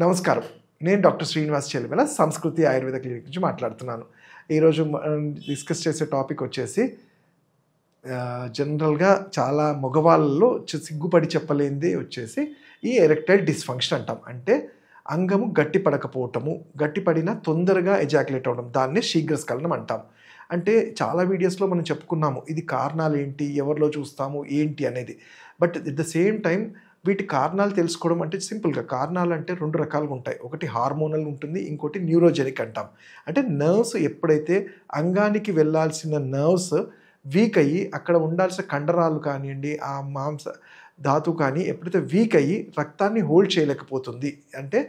నమస్కారం. నేను డాక్టర్ శ్రీనివాస్ చెలిమెల సంస్కృతి ఆయుర్వేద క్లినిక్ నుంచి మాట్లాడుతున్నాను. ఈరోజు డిస్కస్ చేసే టాపిక్ వచ్చేసి జనరల్గా చాలా మగవాళ్ళలో సిగ్గుపడి చెప్పలేనిది వచ్చేసి ఈ ఎరెక్టైల్ డిస్ఫంక్షన్ అంటాం. అంటే అంగము గట్టిపడకపోవటము, గట్టిపడిన తొందరగా ఎజాక్యులేట్ అవ్వడం, దాన్నే శీఘ్రస్ఖలనం అంటాం. అంటే చాలా వీడియోస్లో మనం చెప్పుకున్నాము ఇది కారణాలు ఏంటి, ఎవరిలో చూస్తాము ఏంటి అనేది. But at the same time వీటి కారణాలు తెలుసుకోవడం అంటే సింపుల్గా కారణాలు అంటే రెండు రకాలుగా ఉంటాయి. ఒకటి హార్మోనల్ ఉంటుంది, ఇంకోటి న్యూరోజెనిక్ అంటాం. అంటే నర్వ్స్ ఎప్పుడైతే అంగానికి వెళ్ళాల్సిన నర్వ్స్ వీక్ అయ్యి అక్కడ ఉండాల్సిన కండరాలు కానివ్వండి, ఆ మాంస ధాతు కానీ ఎప్పుడైతే వీక్ అయ్యి రక్తాన్ని హోల్డ్ చేయలేకపోతుంది, అంటే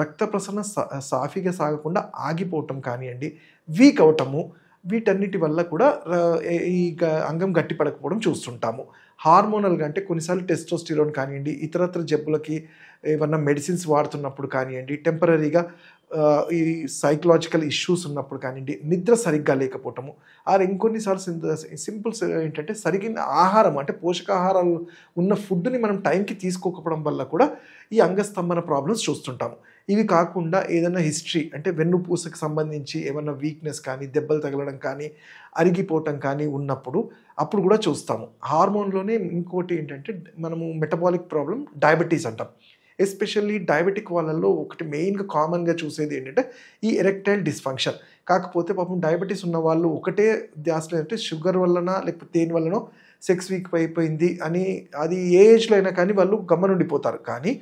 రక్త ప్రసరణ సాఫీగా సాగకుండా ఆగిపోవటం కానివ్వండి, వీక్ అవటము, వీటన్నిటి వల్ల కూడా ఈ అంగం గట్టిపడకపోవడం చూస్తుంటాము. హార్మోనల్గా అంటే కొన్నిసార్లు టెస్టోస్టిరోన్ కానివ్వండి, ఇతరత్ర జబ్బులకి ఏమన్నా మెడిసిన్స్ వాడుతున్నప్పుడు కానివ్వండి, టెంపరీగా ఈ సైకలాజికల్ ఇష్యూస్ ఉన్నప్పుడు కానివ్వండి, నిద్ర సరిగ్గా లేకపోవటము, ఇంకొన్నిసార్లు సింపుల్స్ ఏంటంటే సరిగిన ఆహారం అంటే పోషకాహారాలు ఉన్న ఫుడ్ని మనం టైంకి తీసుకోకపోవడం వల్ల కూడా ఈ అంగస్తంభన ప్రాబ్లమ్స్ చూస్తుంటాము. ఇవి కాకుండా ఏదైనా హిస్టరీ అంటే వెన్నుపూసకు సంబంధించి ఏమన్నా వీక్నెస్ కానీ, దెబ్బలు తగలడం కానీ, అరిగిపోవటం కానీ ఉన్నప్పుడు అప్పుడు కూడా చూస్తాము. హార్మోన్లోనే ఇంకోటి ఏంటంటే మనము మెటబాలిక్ ప్రాబ్లం డయాబెటీస్ అంటాం. ఎస్పెషల్లీ డయాబెటిక్ వాళ్ళల్లో ఒకటి మెయిన్గా కామన్గా చూసేది ఏంటంటే ఈ ఎరెక్టైల్ డిస్ఫంక్షన్. కాకపోతే పాపం డయాబెటీస్ ఉన్న వాళ్ళు ఒకటే ధ్యాసలో ఏంటంటే షుగర్ వలన లేకపోతే దేని వల్లనో సెక్స్ వీక్ అయిపోయింది అని, అది ఏ ఏజ్లో అయినా కానీ వాళ్ళు గమ్మనుండిపోతారు. కానీ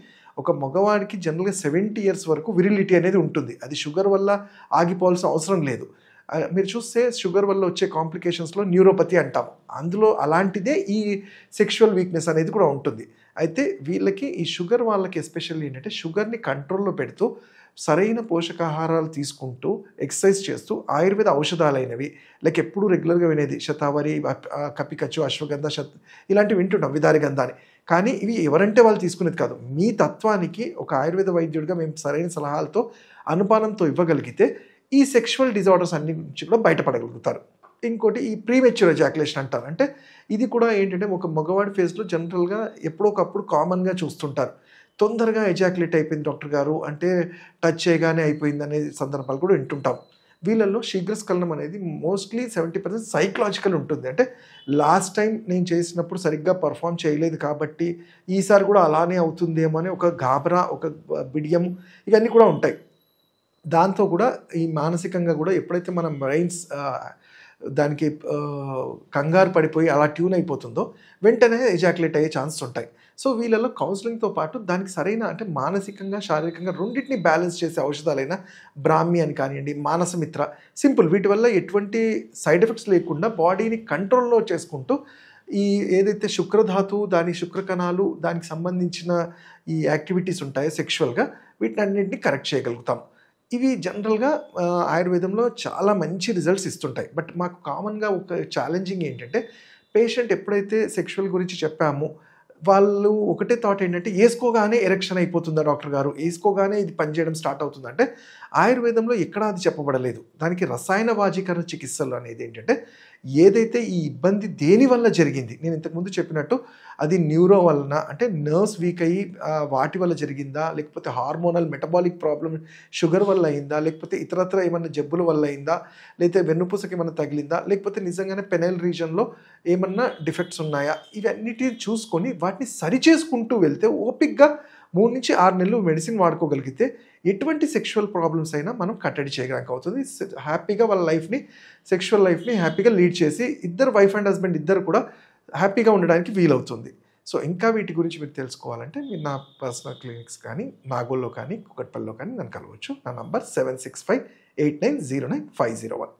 ఒక మగవాడికి జనరల్గా 70 years వరకు విరిలిటీ అనేది ఉంటుంది. అది షుగర్ వల్ల ఆగిపోవాల్సిన అవసరం లేదు. మీరు చూస్తే షుగర్ వల్ల వచ్చే కాంప్లికేషన్స్లో న్యూరోపతి అంటాం. అందులో అలాంటిదే ఈ సెక్షువల్ వీక్నెస్ అనేది కూడా ఉంటుంది. అయితే వీళ్ళకి ఈ షుగర్ వాళ్ళకి ఎస్పెషల్లీ ఏంటంటే షుగర్ని కంట్రోల్లో పెడుతూ సరైన పోషకాహారాలు తీసుకుంటూ ఎక్సర్సైజ్ చేస్తూ ఆయుర్వేద ఔషధాలైనవి లైక్ ఎప్పుడూ రెగ్యులర్గా వినేది శతావరి, కపికచ్చు, అశ్వగంధ, ఇలాంటివి వింటుంటాం, విదారి గంధాని. కానీ ఇవి ఎవరంటే వాళ్ళు తీసుకునేది కాదు. మీ తత్వానికి ఒక ఆయుర్వేద వైద్యుడిగా మేము సరైన సలహాలతో అనుపానంతో ఇవ్వగలిగితే ఈ సెక్షువల్ డిజార్డర్స్ అన్ని నుంచి కూడా బయటపడగలుగుతారు. ఇంకోటి ఈ ప్రీమెచ్యూర్ ఎజాక్యులేషన్ అంటారు. అంటే ఇది కూడా ఏంటంటే ఒక మగవాడి ఫేస్లో జనరల్గా ఎప్పుడోకప్పుడు కామన్గా చూస్తుంటారు. తొందరగా ఎజాక్యులేట్ అయిపోయింది డాక్టర్ గారు అంటే టచ్ చేయగానే అయిపోయింది అనే సందర్భాలు కూడా వింటుంటాం. వీళ్ళల్లో శీఘ్రస్ఖలనం అనేది మోస్ట్లీ 70% సైకలాజికల్ ఉంటుంది. అంటే లాస్ట్ టైం నేను చేసినప్పుడు సరిగ్గా పర్ఫామ్ చేయలేదు కాబట్టి ఈసారి కూడా అలానే అవుతుందేమో అని ఒక గాబరా, ఒక బిడియం, ఇవన్నీ కూడా ఉంటాయి. దాంతో కూడా ఈ మానసికంగా కూడా ఎప్పుడైతే మన బ్రెయిన్స్ దానికి కంగారు పడిపోయి అలా ట్యూన్ అయిపోతుందో వెంటనే ఎజాక్యులేట్ అయ్యే ఛాన్సెస్ ఉంటాయి. సో వీళ్ళలో కౌన్సిలింగ్తో పాటు దానికి సరైన అంటే మానసికంగా, శారీరకంగా రెండింటిని బ్యాలెన్స్ చేసే ఔషధాలైన బ్రాహ్మి అని కానివ్వండి, మానసమిత్ర, సింపుల్ వీటి వల్ల ఎటువంటి సైడ్ ఎఫెక్ట్స్ లేకుండా బాడీని కంట్రోల్లో చేసుకుంటూ ఈ ఏదైతే శుక్రధాతు, దాని శుక్రకణాలు, దానికి సంబంధించిన ఈ యాక్టివిటీస్ ఉంటాయో సెక్షువల్గా, వీటిని అన్నింటినీ కరెక్ట్ చేయగలుగుతాం. ఇవి జనరల్గా ఆయుర్వేదంలో చాలా మంచి రిజల్ట్స్ ఇస్తుంటాయి. బట్ మాకు కామన్గా ఒక ఛాలెంజింగ్ ఏంటంటే పేషెంట్ ఎప్పుడైతే సెక్షువల్ గురించి చెప్పామో వాళ్ళు ఒకటే థాట్ ఏంటంటే వేసుకోగానే ఎరెక్షన్ అయిపోతుందా డాక్టర్ గారు, వేసుకోగానే ఇది పనిచేయడం స్టార్ట్ అవుతుందంటే ఆయుర్వేదంలో ఎక్కడా అది చెప్పబడలేదు. దానికి రసాయన వాజీకరణ చికిత్సలు అనేది ఏంటంటే ఏదైతే ఈ ఇబ్బంది దేని వల్ల జరిగింది, నేను ఇంతకుముందు చెప్పినట్టు అది న్యూరో వలన అంటే నర్వ్స్ వీక్ అయ్యి వాటి వల్ల జరిగిందా, లేకపోతే హార్మోనల్ మెటబాలిక్ ప్రాబ్లం షుగర్ వల్ల అయిందా, లేకపోతే ఇతరత్ర ఏమన్నా జబ్బుల వల్ల అయిందా, లేకపోతే వెన్నుపూసకి ఏమన్నా తగిలిందా, లేకపోతే నిజంగానే పెనైల్ రీజన్లో ఏమన్నా డిఫెక్ట్స్ ఉన్నాయా, ఇవన్నిటిని చూసుకొని వాటిని సరిచేసుకుంటూ వెళ్తే ఓపిక్గా 3 నుంచి 6 నెలలు మెడిసిన్ వాడుకోగలిగితే ఎటువంటి సెక్షువల్ ప్రాబ్లమ్స్ అయినా మనం కట్టడి చేయడానికి అవుతుంది. హ్యాపీగా వాళ్ళ లైఫ్ని, సెక్షువల్ లైఫ్ని హ్యాపీగా లీడ్ చేసి ఇద్దరు వైఫ్ అండ్ హస్బెండ్ ఇద్దరు కూడా హ్యాపీగా ఉండడానికి వీలవుతుంది. సో ఇంకా వీటి గురించి మీరు తెలుసుకోవాలంటే మీరు నా పర్సనల్ క్లినిక్స్ కానీ, నాగోల్లో కానీ, కుకట్పల్లిలో కానీ నన్ను కలవచ్చు. నా నంబర్ 7658909501.